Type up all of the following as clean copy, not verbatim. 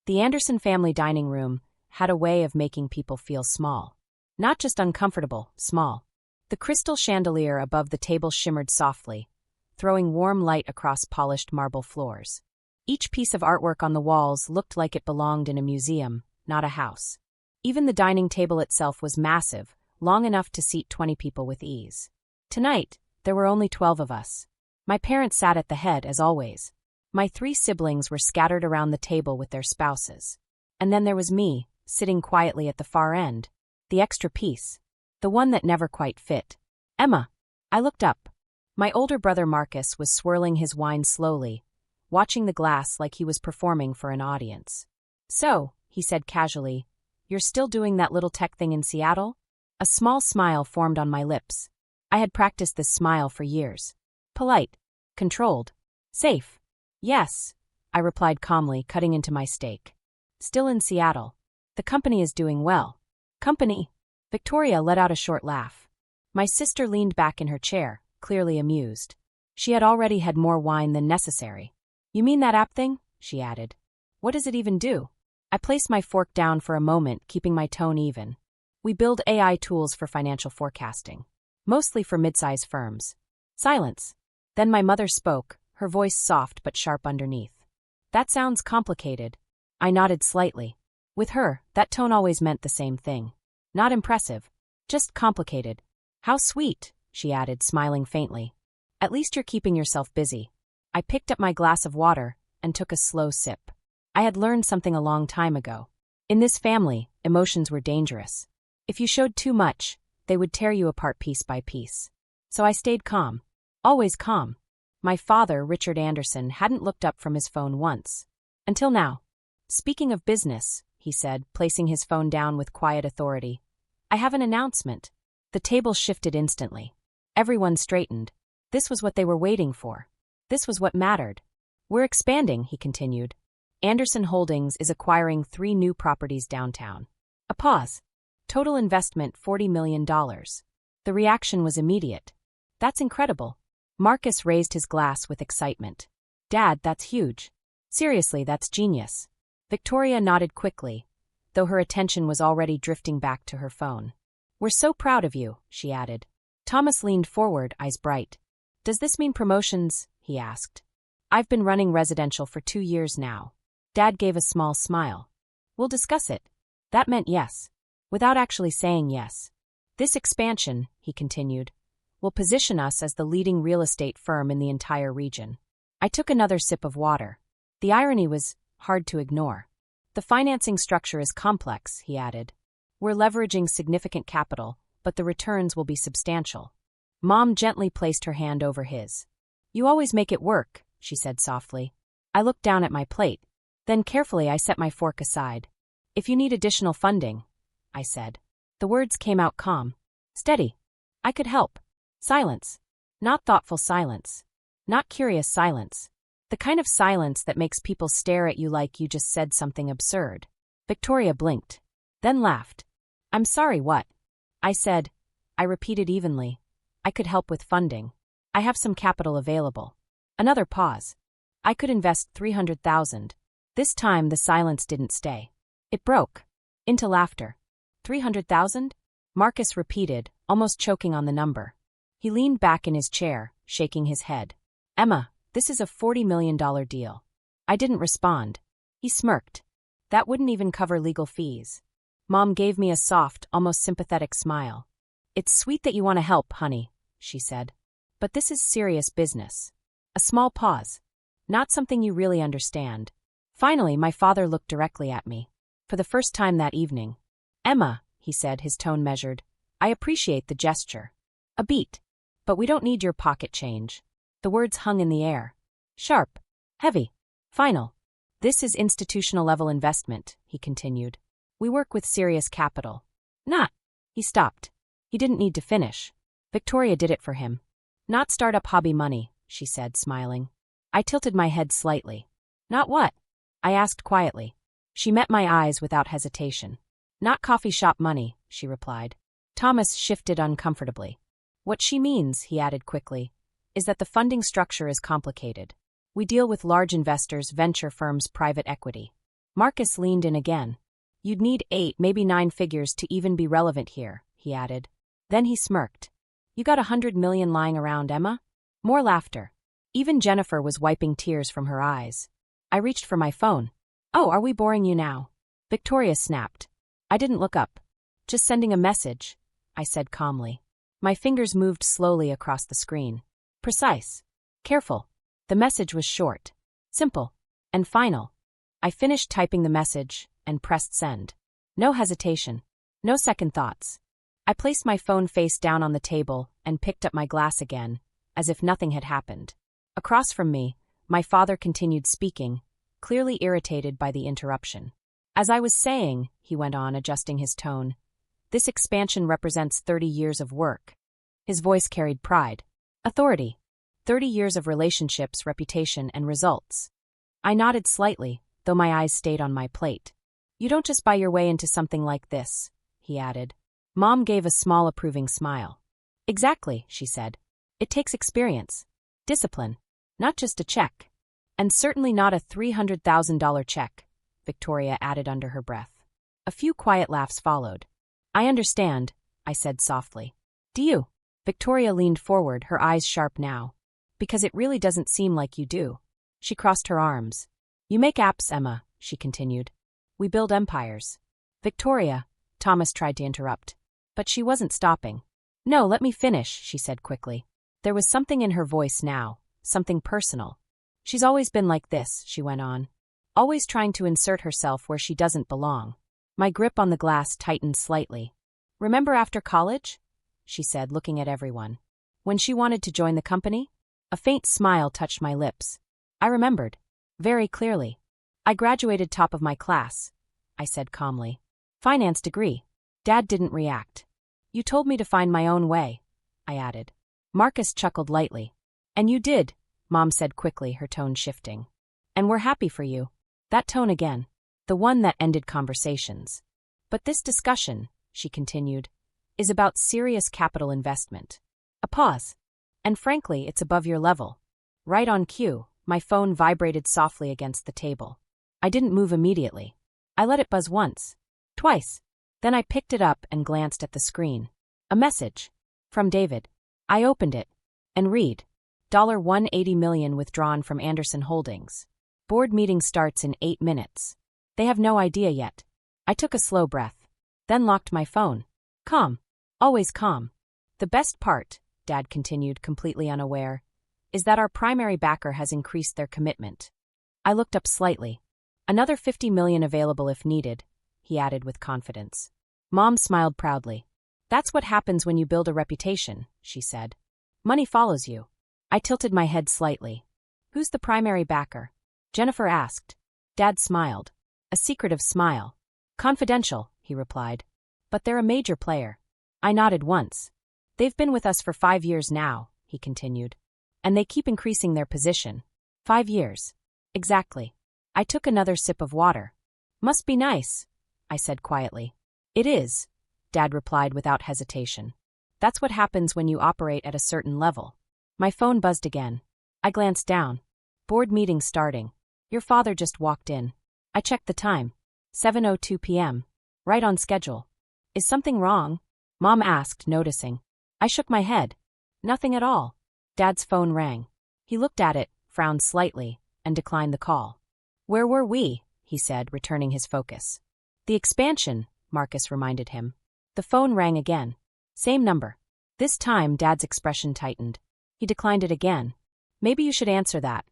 The Anderson family dining room had a way of making people feel small. Not just uncomfortable, small. The crystal chandelier above the table shimmered softly, throwing warm light across polished marble floors. Each piece of artwork on the walls looked like it belonged in a museum, not a house. Even the dining table itself was massive, long enough to seat 20 people with ease. Tonight, there were only 12 of us. My parents sat at the head, as always. My 3 siblings were scattered around the table with their spouses. And then there was me, sitting quietly at the far end, the extra piece, the one that never quite fit. Emma. I looked up. My older brother Marcus was swirling his wine slowly, watching the glass like he was performing for an audience. "So," he said casually, "you're still doing that little tech thing in Seattle?" A small smile formed on my lips. I had practiced this smile for years. Polite, controlled, safe. "Yes," I replied calmly, cutting into my steak. "Still in Seattle. The company is doing well." "Company?" Victoria let out a short laugh. My sister leaned back in her chair, clearly amused. She had already had more wine than necessary. "You mean that app thing?" she added. "What does it even do?" I placed my fork down for a moment, keeping my tone even. "We build AI tools for financial forecasting. Mostly for mid-size firms." Silence. Then my mother spoke, her voice soft but sharp underneath. "That sounds complicated." I nodded slightly. With her, that tone always meant the same thing. Not impressive. Just complicated. "How sweet," she added, smiling faintly. "At least you're keeping yourself busy." I picked up my glass of water and took a slow sip. I had learned something a long time ago. In this family, emotions were dangerous. If you showed too much, they would tear you apart piece by piece. So I stayed calm. Always calm. My father, Richard Anderson, hadn't looked up from his phone once. Until now. "Speaking of business," he said, placing his phone down with quiet authority, "I have an announcement." The table shifted instantly. Everyone straightened. This was what they were waiting for. This was what mattered. "We're expanding," he continued. "Anderson Holdings is acquiring 3 new properties downtown." A pause. Total investment $40 million. The reaction was immediate. "That's incredible." Marcus raised his glass with excitement. "Dad, that's huge. Seriously, that's genius." Victoria nodded quickly, though her attention was already drifting back to her phone. "We're so proud of you," she added. Thomas leaned forward, eyes bright. "Does this mean promotions?" he asked. "I've been running residential for 2 years now." Dad gave a small smile. "We'll discuss it." That meant yes. Without actually saying yes. "This expansion," he continued, "will position us as the leading real estate firm in the entire region." I took another sip of water. The irony was hard to ignore. "The financing structure is complex," he added. "We're leveraging significant capital, but the returns will be substantial." Mom gently placed her hand over his. "You always make it work," she said softly. I looked down at my plate. Then carefully I set my fork aside. "If you need additional funding," I said. The words came out calm. Steady. I could help. Silence. Not thoughtful silence. Not curious silence. The kind of silence that makes people stare at you like you just said something absurd. Victoria blinked. Then laughed. "I'm sorry, what?" I said. I repeated evenly. "I could help with funding. I have some capital available." Another pause. "I could invest 300,000. This time the silence didn't stay. It broke. Into laughter. 300,000? Marcus repeated, almost choking on the number. He leaned back in his chair, shaking his head. "Emma, this is a $40 million deal." I didn't respond. He smirked. "That wouldn't even cover legal fees." Mom gave me a soft, almost sympathetic smile. "It's sweet that you want to help, honey," she said. "But this is serious business." A small pause. "Not something you really understand." Finally, my father looked directly at me. For the first time that evening. "Emma," he said, his tone measured, "I appreciate the gesture. A beat. But we don't need your pocket change." The words hung in the air. Sharp. Heavy. Final. "This is institutional-level investment," he continued. "We work with serious capital. Not." He stopped. He didn't need to finish. Victoria did it for him. "Not startup hobby money," she said, smiling. I tilted my head slightly. "Not what?" I asked quietly. She met my eyes without hesitation. "Not coffee shop money," she replied. Thomas shifted uncomfortably. "What she means," he added quickly, "is that the funding structure is complicated. We deal with large investors, venture firms, private equity. Marcus leaned in again. You'd need 8, maybe 9 figures to even be relevant here, he added. Then he smirked. You got 100 million lying around, Emma? More laughter. Even Jennifer was wiping tears from her eyes. I reached for my phone. Oh, are we boring you now? Victoria snapped. I didn't look up. Just sending a message, I said calmly. My fingers moved slowly across the screen. Precise. Careful. The message was short, simple, and final. I finished typing the message and pressed send. No hesitation. No second thoughts. I placed my phone face down on the table and picked up my glass again, as if nothing had happened. Across from me, my father continued speaking, clearly irritated by the interruption. As I was saying, he went on, adjusting his tone, this expansion represents 30 years of work. His voice carried pride. Authority. 30 years of relationships, reputation, and results. I nodded slightly, though my eyes stayed on my plate. You don't just buy your way into something like this, he added. Mom gave a small approving smile. Exactly, she said. It takes experience. Discipline. Not just a check. And certainly not a $300,000 check, Victoria added under her breath. A few quiet laughs followed. I understand, I said softly. Do you? Victoria leaned forward, her eyes sharp now. Because it really doesn't seem like you do. She crossed her arms. You make apps, Emma, she continued. We build empires. Victoria, Thomas tried to interrupt. But she wasn't stopping. No, let me finish, she said quickly. There was something in her voice now, something personal. She's always been like this, she went on. Always trying to insert herself where she doesn't belong. My grip on the glass tightened slightly. Remember after college? She said, looking at everyone. When she wanted to join the company? A faint smile touched my lips. I remembered. Very clearly. I graduated top of my class, I said calmly. Finance degree. Dad didn't react. You told me to find my own way, I added. Marcus chuckled lightly. And you did, Mom said quickly, her tone shifting. And we're happy for you. That tone again. The one that ended conversations. But this discussion, she continued, is about serious capital investment. A pause. And frankly, it's above your level. Right on cue, my phone vibrated softly against the table. I didn't move immediately. I let it buzz once. Twice. Then I picked it up and glanced at the screen. A message. From David. I opened it. And read. $180 million withdrawn from Anderson Holdings. Board meeting starts in 8 minutes. They have no idea yet. I took a slow breath. Then locked my phone. Calm. Always calm. The best part, Dad continued, completely unaware, is that our primary backer has increased their commitment. I looked up slightly. Another $50 million available if needed, he added with confidence. Mom smiled proudly. That's what happens when you build a reputation, she said. Money follows you. I tilted my head slightly. Who's the primary backer? Jennifer asked. Dad smiled. A secretive smile. Confidential, he replied. But they're a major player. I nodded once. They've been with us for 5 years now, he continued. And they keep increasing their position. 5 years. Exactly. I took another sip of water. Must be nice, I said quietly. It is, Dad replied without hesitation. That's what happens when you operate at a certain level. My phone buzzed again. I glanced down. Board meeting starting. Your father just walked in. I checked the time. 7:02 p.m. Right on schedule. Is something wrong? Mom asked, noticing. I shook my head. Nothing at all. Dad's phone rang. He looked at it, frowned slightly, and declined the call. Where were we? He said, returning his focus. The expansion, Marcus reminded him. The phone rang again. Same number. This time, Dad's expression tightened. He declined it again. Maybe you should answer that,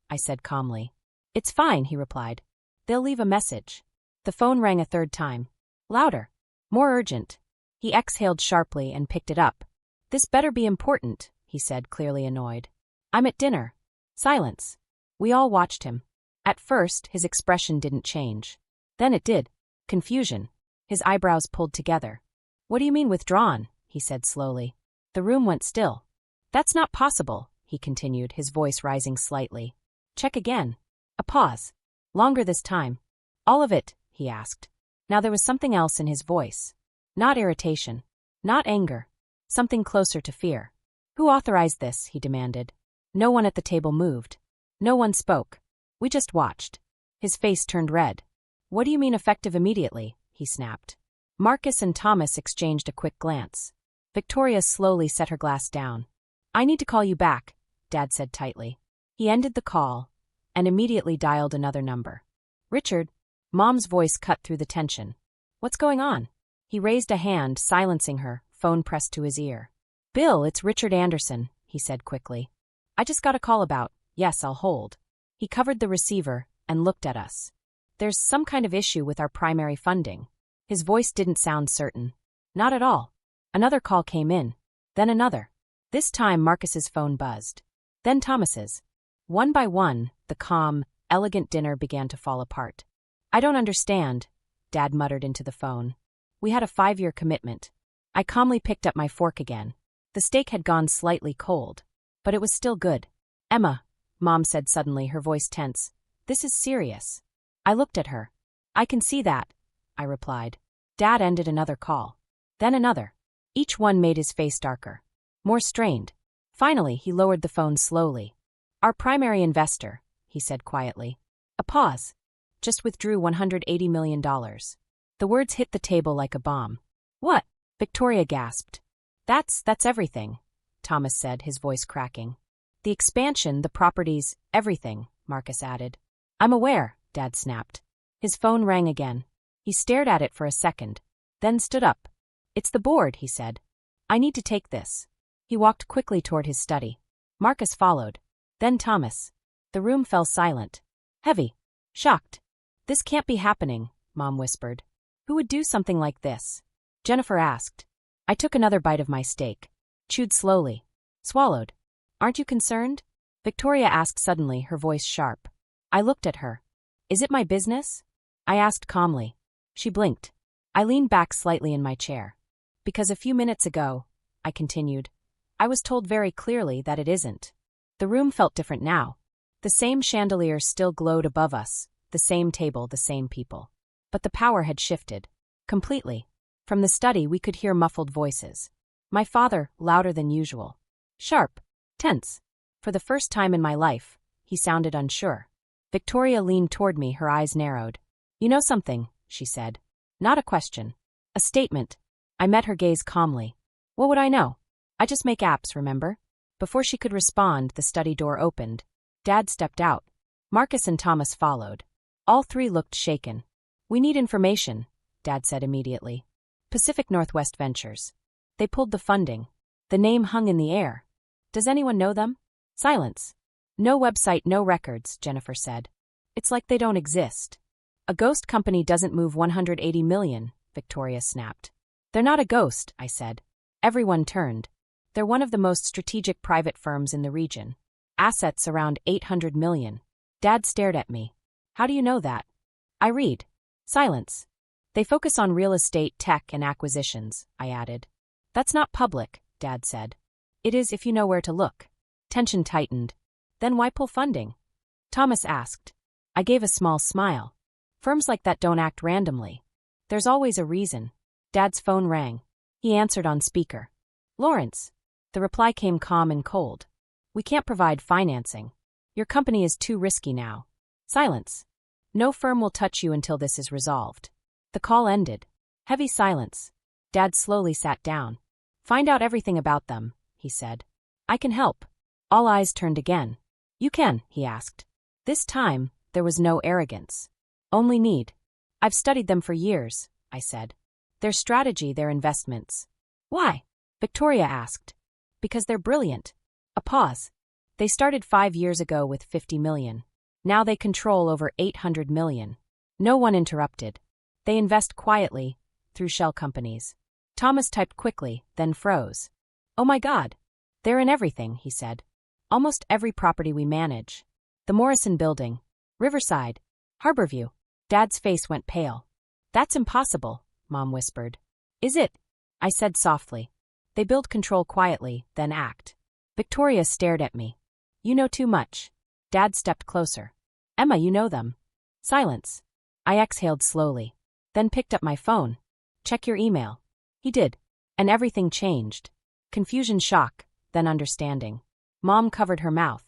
I said calmly. It's fine, he replied. They'll leave a message. The phone rang a third time. Louder. More urgent. He exhaled sharply and picked it up. This better be important, he said, clearly annoyed. I'm at dinner. Silence. We all watched him. At first, his expression didn't change. Then it did. Confusion. His eyebrows pulled together. What do you mean withdrawn? He said slowly. The room went still. That's not possible, he continued, his voice rising slightly. Check again. A pause. Longer this time. All of it, he asked. Now there was something else in his voice. Not irritation. Not anger. Something closer to fear. Who authorized this? He demanded. No one at the table moved. No one spoke. We just watched. His face turned red. What do you mean effective immediately? He snapped. Marcus and Thomas exchanged a quick glance. Victoria slowly set her glass down. I need to call you back, Dad said tightly. He ended the call and immediately dialed another number. Richard, Mom's voice cut through the tension. What's going on? He raised a hand, silencing her, phone pressed to his ear. Bill, it's Richard Anderson, he said quickly. I just got a call about. Yes, I'll hold. He covered the receiver and looked at us. There's some kind of issue with our primary funding. His voice didn't sound certain. Not at all. Another call came in. Then another. This time Marcus's phone buzzed. Then Thomas's. One by one, the calm, elegant dinner began to fall apart. I don't understand, Dad muttered into the phone. We had a 5-year commitment. I calmly picked up my fork again. The steak had gone slightly cold, but it was still good. Emma, Mom said suddenly, her voice tense. This is serious. I looked at her. I can see that, I replied. Dad ended another call. Then another. Each one made his face darker. More strained. Finally, he lowered the phone slowly. Our primary investor, he said quietly. A pause. Just withdrew $180 million. The words hit the table like a bomb. What? Victoria gasped. That's everything, Thomas said, his voice cracking. The expansion, the properties, everything, Marcus added. I'm aware, Dad snapped. His phone rang again. He stared at it for a second, then stood up. It's the board, he said. I need to take this. He walked quickly toward his study. Marcus followed. Then Thomas. The room fell silent. Heavy. Shocked. This can't be happening, Mom whispered. Who would do something like this? Jennifer asked. I took another bite of my steak. Chewed slowly. Swallowed. Aren't you concerned? Victoria asked suddenly, her voice sharp. I looked at her. Is it my business? I asked calmly. She blinked. I leaned back slightly in my chair. Because a few minutes ago, I continued, I was told very clearly that it isn't. The room felt different now. The same chandelier still glowed above us, the same table, the same people. But the power had shifted. Completely. From the study we could hear muffled voices. My father, louder than usual. Sharp. Tense. For the first time in my life, he sounded unsure. Victoria leaned toward me, her eyes narrowed. You know something, she said. Not a question. A statement. I met her gaze calmly. What would I know? I just make apps, remember? Before she could respond, the study door opened. Dad stepped out. Marcus and Thomas followed. All three looked shaken. We need information, Dad said immediately. Pacific Northwest Ventures. They pulled the funding. The name hung in the air. Does anyone know them? Silence. No website, no records, Jennifer said. It's like they don't exist. A ghost company doesn't move $180 million, Victoria snapped. They're not a ghost, I said. Everyone turned. They're one of the most strategic private firms in the region. Assets around $800 million. Dad stared at me. How do you know that? I read. Silence. They focus on real estate, tech, and acquisitions, I added. That's not public, Dad said. It is if you know where to look. Tension tightened. Then why pull funding? Thomas asked. I gave a small smile. Firms like that don't act randomly. There's always a reason. Dad's phone rang. He answered on speaker. Lawrence. The reply came calm and cold. We can't provide financing. Your company is too risky now. Silence. No firm will touch you until this is resolved. The call ended. Heavy silence. Dad slowly sat down. Find out everything about them, he said. I can help. All eyes turned again. You can, he asked. This time, there was no arrogance. Only need. I've studied them for years, I said. Their strategy, their investments. Why? Victoria asked. Because they're brilliant. A pause. They started 5 years ago with $50 million. Now they control over $800 million. No one interrupted. They invest quietly, through shell companies. Thomas typed quickly, then froze. Oh my God. They're in everything, he said. Almost every property we manage. The Morrison Building. Riverside. Harborview. Dad's face went pale. That's impossible, Mom whispered. Is it? I said softly. They build control quietly, then act. Victoria stared at me. You know too much. Dad stepped closer. Emma, you know them. Silence. I exhaled slowly. Then picked up my phone. Check your email. He did. And everything changed. Confusion, shock, then understanding. Mom covered her mouth.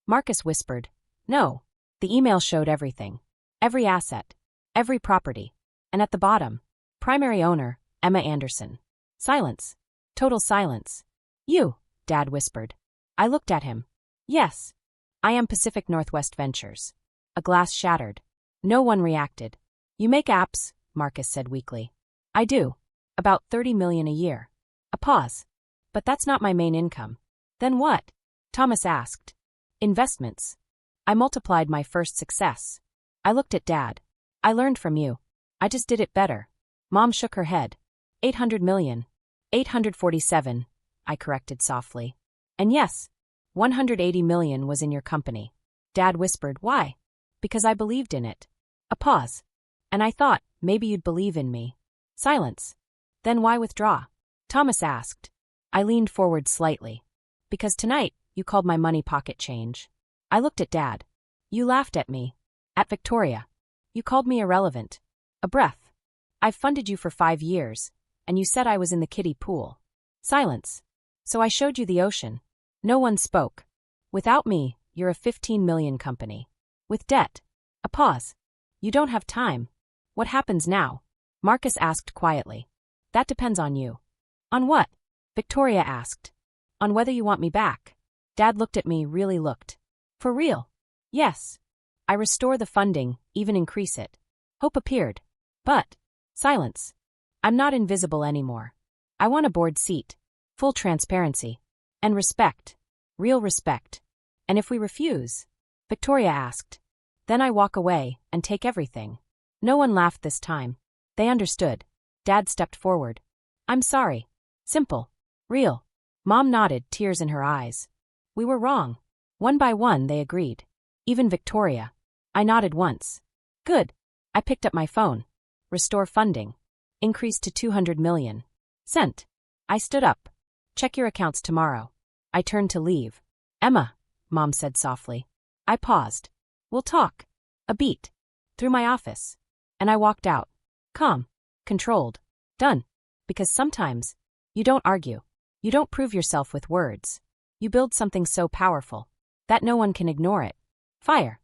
Marcus whispered. No. The email showed everything. Every asset. Every property. And at the bottom, primary owner, Emma Anderson. Silence. Total silence. You, Dad whispered. I looked at him. Yes. I am Pacific Northwest Ventures. A glass shattered. No one reacted. You make apps, Marcus said weakly. I do. About 30 million a year. A pause. But that's not my main income. Then what? Thomas asked. Investments. I multiplied my first success. I looked at Dad. I learned from you. I just did it better. Mom shook her head. 800 million. 847, I corrected softly. And yes, 180 million was in your company. Dad whispered, why? Because I believed in it. A pause. And I thought, maybe you'd believe in me. Silence. Then why withdraw? Thomas asked. I leaned forward slightly. Because tonight, you called my money pocket change. I looked at Dad. You laughed at me. At Victoria. You called me irrelevant. A breath. I've funded you for 5 years, and you said I was in the kiddie pool. Silence. So I showed you the ocean. No one spoke. Without me, you're a 15 million company. With debt. A pause. You don't have time. What happens now? Marcus asked quietly. That depends on you. On what? Victoria asked. On whether you want me back. Dad looked at me, really looked. For real? Yes. I restore the funding, even increase it. Hope appeared. But. Silence. I'm not invisible anymore. I want a board seat. Full transparency. And respect. Real respect. And if we refuse? Victoria asked. Then I walk away and take everything. No one laughed this time. They understood. Dad stepped forward. I'm sorry. Simple. Real. Mom nodded, tears in her eyes. We were wrong. One by one they agreed. Even Victoria. I nodded once. Good. I picked up my phone. Restore funding. Increase to 200 million. Sent. I stood up. Check your accounts tomorrow. I turned to leave. Emma, Mom said softly. I paused. We'll talk. A beat. Through my office. And I walked out. Calm. Controlled. Done. Because sometimes, you don't argue. You don't prove yourself with words. You build something so powerful that no one can ignore it. Fire.